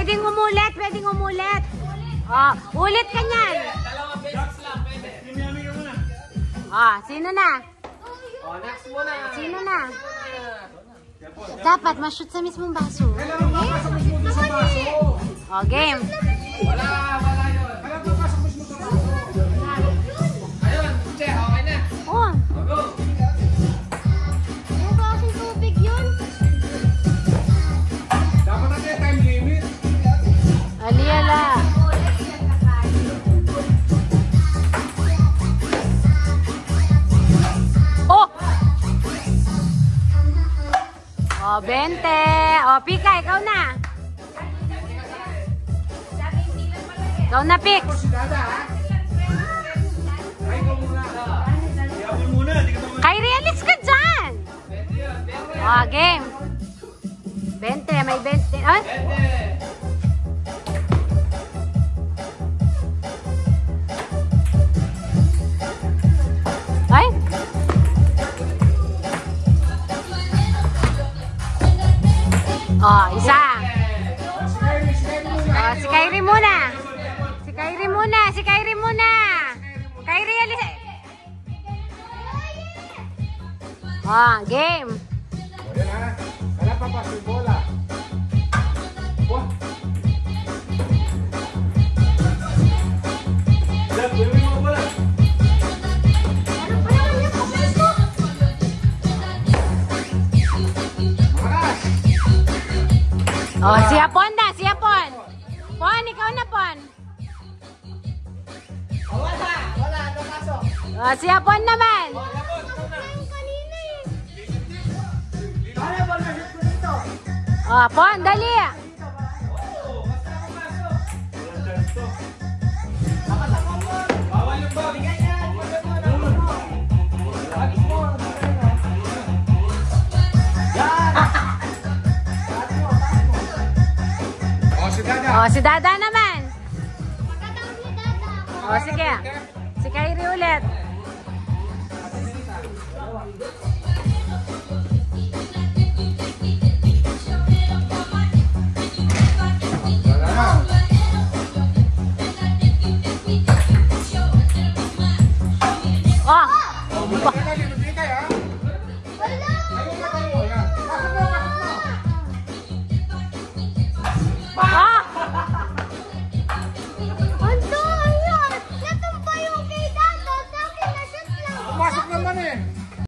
pwedeng umulit, pwedeng umulit. Oh, ulit ka niyan. Dalawang beses lang, pwede. Oh, sino na? Oh, next muna. Sino na? Dapat ma-shoot sa mismong baso. Kailangan mapasok mo dito sa baso. Oh, game. Wala yun. Kailangan mapasok mo sa baso. Ayun, Che, okay na. Oh. Go. Ano ba kasing tubig yun? Dapat natin time limit. Aliala. Oh! Oh, 20. Oh, Pika, ikaw na. Ikaw na, Pix. Si Dada, ha? Ay, ikaw muna. Iyabol muna, di ka naman. Kyrie, alis ka dyan. Oh, game. 20, may 20. Ah? Ay? Oh, isa. Oh, si Kyrie muna. Si Kyrie muna. Si Kyrie muna. Kyrie, alis. Oh, game. Ayan, ha? Kailangan papasok yung bola. Wah. Dad, gawin mo bola. Maras. Oh, si Apon na, si Apon. Pon, ikaw na, Pon. Oh, si Apon naman. Oh, Pon, dali. Bawal yung ball. Oh, si Dada. Oh, si Dada naman. Oh, sige. Si Kyrie ulit. Oh! Ah! Anto, ayan! Natumpa yung kay Dada. Sa akin na shoot lang. Pumasok naman eh.